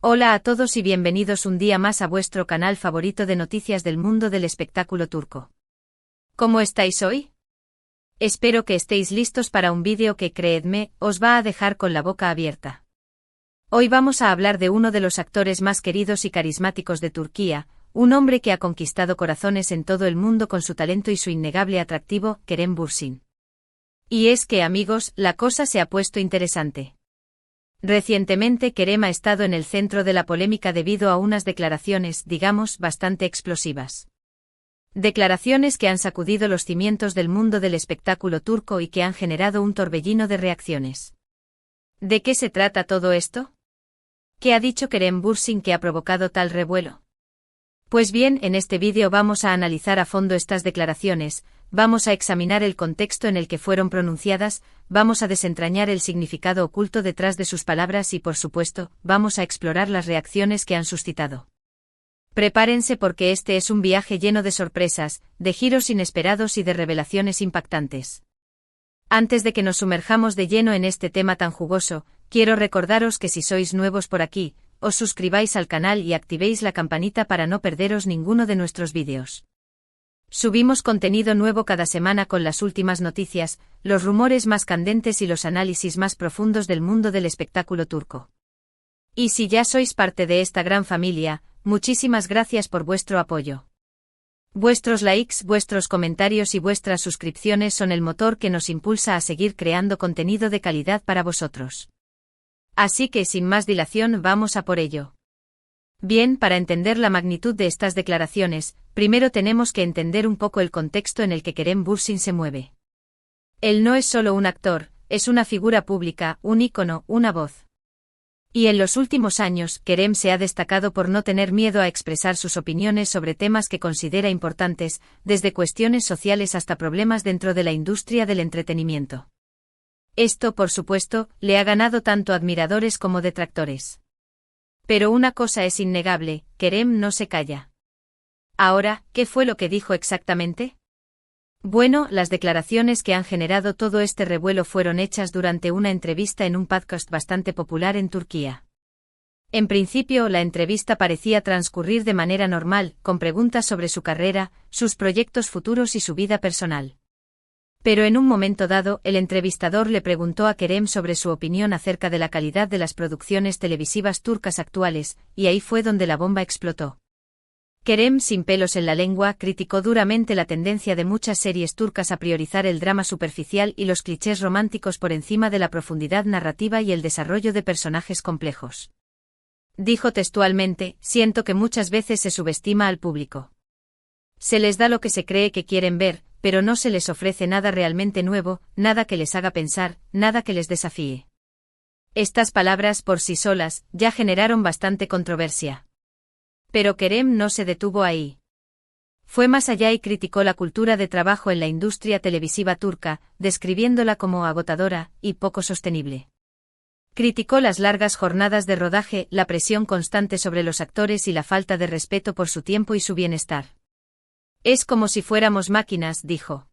Hola a todos y bienvenidos un día más a vuestro canal favorito de noticias del mundo del espectáculo turco. ¿Cómo estáis hoy? Espero que estéis listos para un vídeo que, creedme, os va a dejar con la boca abierta. Hoy vamos a hablar de uno de los actores más queridos y carismáticos de Turquía, un hombre que ha conquistado corazones en todo el mundo con su talento y su innegable atractivo, Kerem Bürsin. Y es que, amigos, la cosa se ha puesto interesante. Recientemente Kerem ha estado en el centro de la polémica debido a unas declaraciones, digamos, bastante explosivas. Declaraciones que han sacudido los cimientos del mundo del espectáculo turco y que han generado un torbellino de reacciones. ¿De qué se trata todo esto? ¿Qué ha dicho Kerem Bürsin que ha provocado tal revuelo? Pues bien, en este vídeo vamos a analizar a fondo estas declaraciones, vamos a examinar el contexto en el que fueron pronunciadas, vamos a desentrañar el significado oculto detrás de sus palabras y, por supuesto, vamos a explorar las reacciones que han suscitado. Prepárense porque este es un viaje lleno de sorpresas, de giros inesperados y de revelaciones impactantes. Antes de que nos sumerjamos de lleno en este tema tan jugoso, quiero recordaros que si sois nuevos por aquí, os suscribáis al canal y activéis la campanita para no perderos ninguno de nuestros vídeos. Subimos contenido nuevo cada semana con las últimas noticias, los rumores más candentes y los análisis más profundos del mundo del espectáculo turco. Y si ya sois parte de esta gran familia, muchísimas gracias por vuestro apoyo. Vuestros likes, vuestros comentarios y vuestras suscripciones son el motor que nos impulsa a seguir creando contenido de calidad para vosotros. Así que sin más dilación vamos a por ello. Bien, para entender la magnitud de estas declaraciones, primero tenemos que entender un poco el contexto en el que Kerem Bürsin se mueve. Él no es solo un actor, es una figura pública, un ícono, una voz. Y en los últimos años, Kerem se ha destacado por no tener miedo a expresar sus opiniones sobre temas que considera importantes, desde cuestiones sociales hasta problemas dentro de la industria del entretenimiento. Esto, por supuesto, le ha ganado tanto admiradores como detractores. Pero una cosa es innegable, Kerem no se calla. Ahora, ¿qué fue lo que dijo exactamente? Bueno, las declaraciones que han generado todo este revuelo fueron hechas durante una entrevista en un podcast bastante popular en Turquía. En principio, la entrevista parecía transcurrir de manera normal, con preguntas sobre su carrera, sus proyectos futuros y su vida personal. Pero en un momento dado, el entrevistador le preguntó a Kerem sobre su opinión acerca de la calidad de las producciones televisivas turcas actuales, y ahí fue donde la bomba explotó. Kerem, sin pelos en la lengua, criticó duramente la tendencia de muchas series turcas a priorizar el drama superficial y los clichés románticos por encima de la profundidad narrativa y el desarrollo de personajes complejos. Dijo textualmente: "Siento que muchas veces se subestima al público. Se les da lo que se cree que quieren ver, pero no se les ofrece nada realmente nuevo, nada que les haga pensar, nada que les desafíe". Estas palabras por sí solas ya generaron bastante controversia. Pero Kerem no se detuvo ahí. Fue más allá y criticó la cultura de trabajo en la industria televisiva turca, describiéndola como agotadora y poco sostenible. Criticó las largas jornadas de rodaje, la presión constante sobre los actores y la falta de respeto por su tiempo y su bienestar. Es como si fuéramos máquinas, dijo.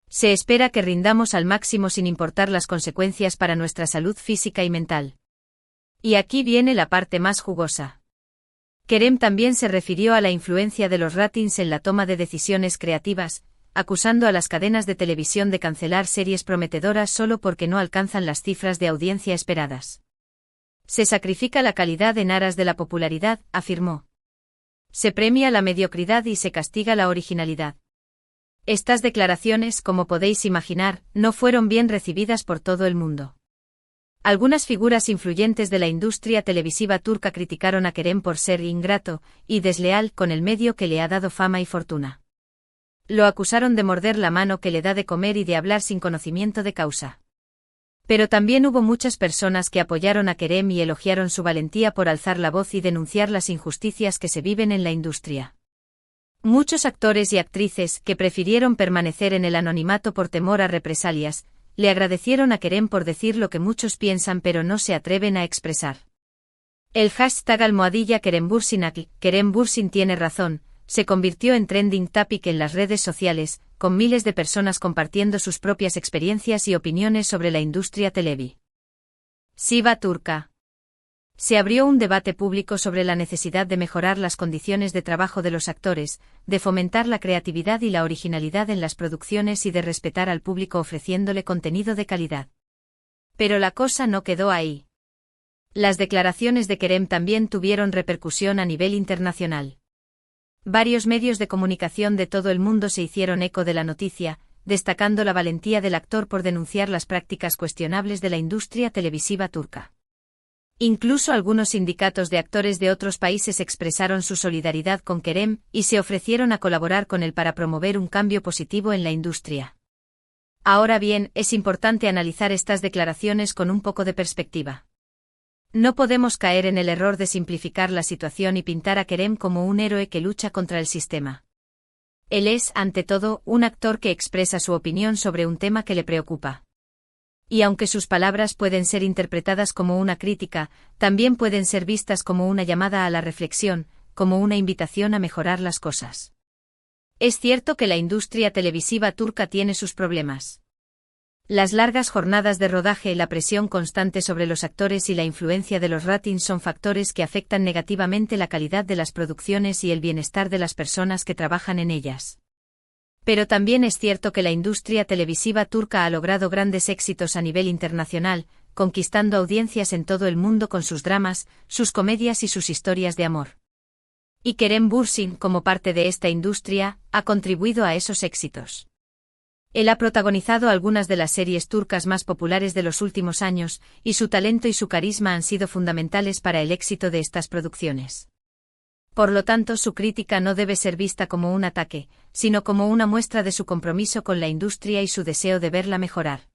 Se espera que rindamos al máximo sin importar las consecuencias para nuestra salud física y mental. Y aquí viene la parte más jugosa. Kerem también se refirió a la influencia de los ratings en la toma de decisiones creativas, acusando a las cadenas de televisión de cancelar series prometedoras solo porque no alcanzan las cifras de audiencia esperadas. Se sacrifica la calidad en aras de la popularidad, afirmó. Se premia la mediocridad y se castiga la originalidad. Estas declaraciones, como podéis imaginar, no fueron bien recibidas por todo el mundo. Algunas figuras influyentes de la industria televisiva turca criticaron a Kerem por ser ingrato y desleal con el medio que le ha dado fama y fortuna. Lo acusaron de morder la mano que le da de comer y de hablar sin conocimiento de causa. Pero también hubo muchas personas que apoyaron a Kerem y elogiaron su valentía por alzar la voz y denunciar las injusticias que se viven en la industria. Muchos actores y actrices, que prefirieron permanecer en el anonimato por temor a represalias, le agradecieron a Kerem por decir lo que muchos piensan pero no se atreven a expresar. El hashtag #Kerem Bürsin, Kerem Bürsin tiene razón, se convirtió en trending topic en las redes sociales, con miles de personas compartiendo sus propias experiencias y opiniones sobre la industria televi. Siva turca. Se abrió un debate público sobre la necesidad de mejorar las condiciones de trabajo de los actores, de fomentar la creatividad y la originalidad en las producciones y de respetar al público ofreciéndole contenido de calidad. Pero la cosa no quedó ahí. Las declaraciones de Kerem también tuvieron repercusión a nivel internacional. Varios medios de comunicación de todo el mundo se hicieron eco de la noticia, destacando la valentía del actor por denunciar las prácticas cuestionables de la industria televisiva turca. Incluso algunos sindicatos de actores de otros países expresaron su solidaridad con Kerem y se ofrecieron a colaborar con él para promover un cambio positivo en la industria. Ahora bien, es importante analizar estas declaraciones con un poco de perspectiva. No podemos caer en el error de simplificar la situación y pintar a Kerem como un héroe que lucha contra el sistema. Él es, ante todo, un actor que expresa su opinión sobre un tema que le preocupa. Y aunque sus palabras pueden ser interpretadas como una crítica, también pueden ser vistas como una llamada a la reflexión, como una invitación a mejorar las cosas. Es cierto que la industria televisiva turca tiene sus problemas. Las largas jornadas de rodaje, la presión constante sobre los actores y la influencia de los ratings son factores que afectan negativamente la calidad de las producciones y el bienestar de las personas que trabajan en ellas. Pero también es cierto que la industria televisiva turca ha logrado grandes éxitos a nivel internacional, conquistando audiencias en todo el mundo con sus dramas, sus comedias y sus historias de amor. Y Kerem Bürsin, como parte de esta industria, ha contribuido a esos éxitos. Él ha protagonizado algunas de las series turcas más populares de los últimos años, y su talento y su carisma han sido fundamentales para el éxito de estas producciones. Por lo tanto, su crítica no debe ser vista como un ataque, sino como una muestra de su compromiso con la industria y su deseo de verla mejorar.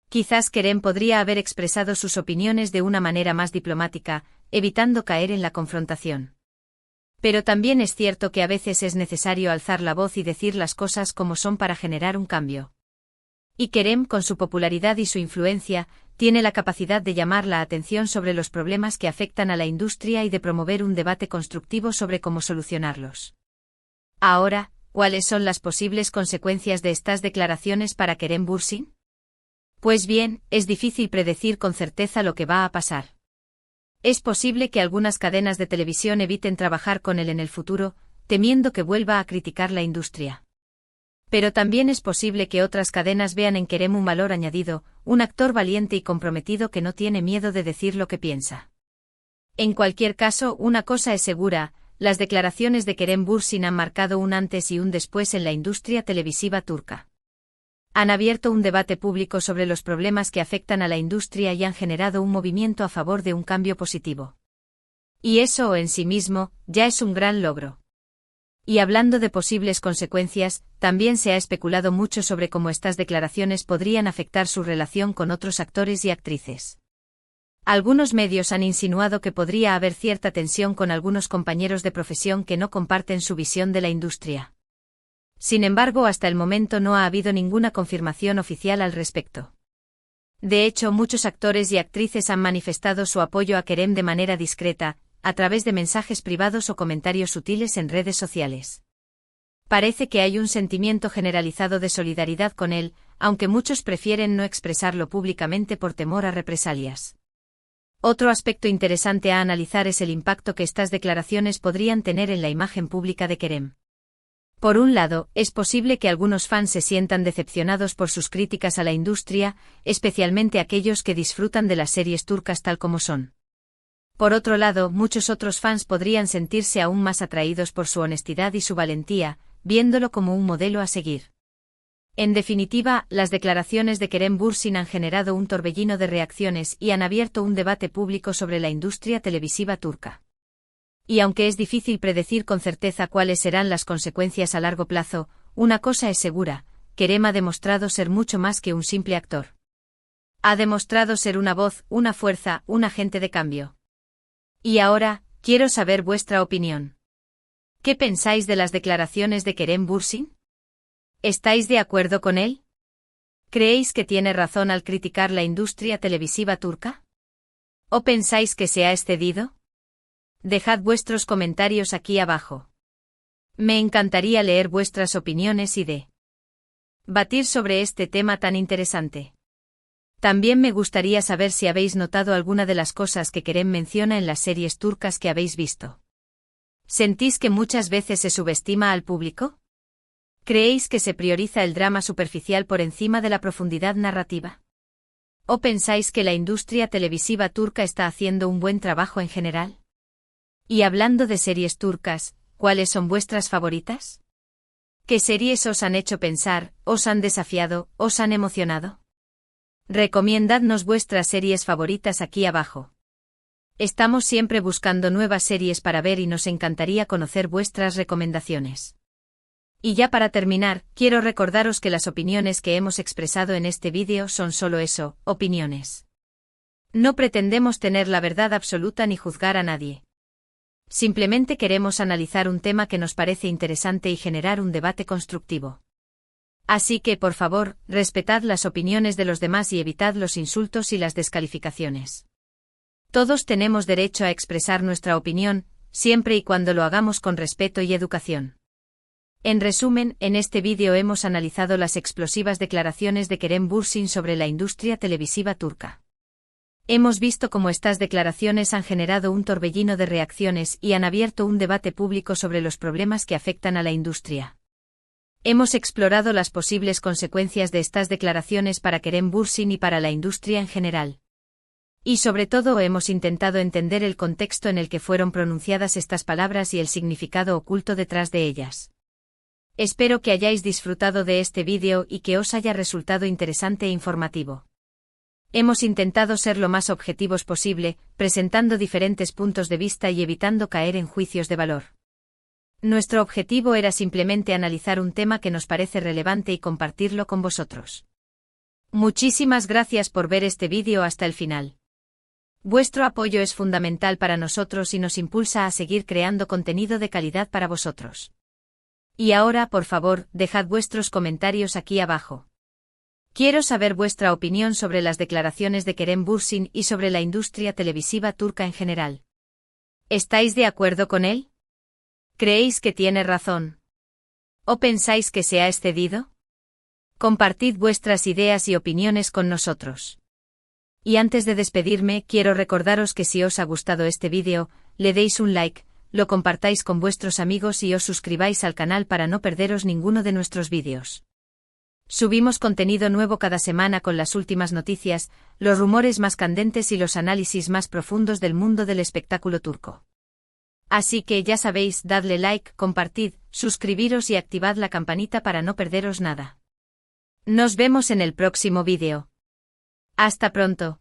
Quizás Kerem podría haber expresado sus opiniones de una manera más diplomática, evitando caer en la confrontación. Pero también es cierto que a veces es necesario alzar la voz y decir las cosas como son para generar un cambio. Y Kerem, con su popularidad y su influencia, tiene la capacidad de llamar la atención sobre los problemas que afectan a la industria y de promover un debate constructivo sobre cómo solucionarlos. Ahora, ¿cuáles son las posibles consecuencias de estas declaraciones para Kerem Bürsin? Pues bien, es difícil predecir con certeza lo que va a pasar. Es posible que algunas cadenas de televisión eviten trabajar con él en el futuro, temiendo que vuelva a criticar la industria. Pero también es posible que otras cadenas vean en Kerem un valor añadido, un actor valiente y comprometido que no tiene miedo de decir lo que piensa. En cualquier caso, una cosa es segura, las declaraciones de Kerem Bürsin han marcado un antes y un después en la industria televisiva turca. Han abierto un debate público sobre los problemas que afectan a la industria y han generado un movimiento a favor de un cambio positivo. Y eso en sí mismo, ya es un gran logro. Y hablando de posibles consecuencias, también se ha especulado mucho sobre cómo estas declaraciones podrían afectar su relación con otros actores y actrices. Algunos medios han insinuado que podría haber cierta tensión con algunos compañeros de profesión que no comparten su visión de la industria. Sin embargo, hasta el momento no ha habido ninguna confirmación oficial al respecto. De hecho, muchos actores y actrices han manifestado su apoyo a Kerem de manera discreta, a través de mensajes privados o comentarios sutiles en redes sociales. Parece que hay un sentimiento generalizado de solidaridad con él, aunque muchos prefieren no expresarlo públicamente por temor a represalias. Otro aspecto interesante a analizar es el impacto que estas declaraciones podrían tener en la imagen pública de Kerem. Por un lado, es posible que algunos fans se sientan decepcionados por sus críticas a la industria, especialmente aquellos que disfrutan de las series turcas tal como son. Por otro lado, muchos otros fans podrían sentirse aún más atraídos por su honestidad y su valentía, viéndolo como un modelo a seguir. En definitiva, las declaraciones de Kerem Bürsin han generado un torbellino de reacciones y han abierto un debate público sobre la industria televisiva turca. Y aunque es difícil predecir con certeza cuáles serán las consecuencias a largo plazo, una cosa es segura, Kerem ha demostrado ser mucho más que un simple actor. Ha demostrado ser una voz, una fuerza, un agente de cambio. Y ahora, quiero saber vuestra opinión. ¿Qué pensáis de las declaraciones de Kerem Bürsin? ¿Estáis de acuerdo con él? ¿Creéis que tiene razón al criticar la industria televisiva turca? ¿O pensáis que se ha excedido? Dejad vuestros comentarios aquí abajo. Me encantaría leer vuestras opiniones y debatir sobre este tema tan interesante. También me gustaría saber si habéis notado alguna de las cosas que Kerem menciona en las series turcas que habéis visto. ¿Sentís que muchas veces se subestima al público? ¿Creéis que se prioriza el drama superficial por encima de la profundidad narrativa? ¿O pensáis que la industria televisiva turca está haciendo un buen trabajo en general? Y hablando de series turcas, ¿cuáles son vuestras favoritas? ¿Qué series os han hecho pensar, os han desafiado, os han emocionado? Recomiendadnos vuestras series favoritas aquí abajo. Estamos siempre buscando nuevas series para ver y nos encantaría conocer vuestras recomendaciones. Y ya para terminar, quiero recordaros que las opiniones que hemos expresado en este vídeo son solo eso, opiniones. No pretendemos tener la verdad absoluta ni juzgar a nadie. Simplemente queremos analizar un tema que nos parece interesante y generar un debate constructivo. Así que, por favor, respetad las opiniones de los demás y evitad los insultos y las descalificaciones. Todos tenemos derecho a expresar nuestra opinión, siempre y cuando lo hagamos con respeto y educación. En resumen, en este vídeo hemos analizado las explosivas declaraciones de Kerem Bürsin sobre la industria televisiva turca. Hemos visto cómo estas declaraciones han generado un torbellino de reacciones y han abierto un debate público sobre los problemas que afectan a la industria. Hemos explorado las posibles consecuencias de estas declaraciones para Kerem Bürsin y para la industria en general. Y sobre todo hemos intentado entender el contexto en el que fueron pronunciadas estas palabras y el significado oculto detrás de ellas. Espero que hayáis disfrutado de este vídeo y que os haya resultado interesante e informativo. Hemos intentado ser lo más objetivos posible, presentando diferentes puntos de vista y evitando caer en juicios de valor. Nuestro objetivo era simplemente analizar un tema que nos parece relevante y compartirlo con vosotros. Muchísimas gracias por ver este vídeo hasta el final. Vuestro apoyo es fundamental para nosotros y nos impulsa a seguir creando contenido de calidad para vosotros. Y ahora, por favor, dejad vuestros comentarios aquí abajo. Quiero saber vuestra opinión sobre las declaraciones de Kerem Bürsin y sobre la industria televisiva turca en general. ¿Estáis de acuerdo con él? ¿Creéis que tiene razón? ¿O pensáis que se ha excedido? Compartid vuestras ideas y opiniones con nosotros. Y antes de despedirme, quiero recordaros que si os ha gustado este vídeo, le deis un like, lo compartáis con vuestros amigos y os suscribáis al canal para no perderos ninguno de nuestros vídeos. Subimos contenido nuevo cada semana con las últimas noticias, los rumores más candentes y los análisis más profundos del mundo del espectáculo turco. Así que ya sabéis, dadle like, compartid, suscribiros y activad la campanita para no perderos nada. Nos vemos en el próximo vídeo. Hasta pronto.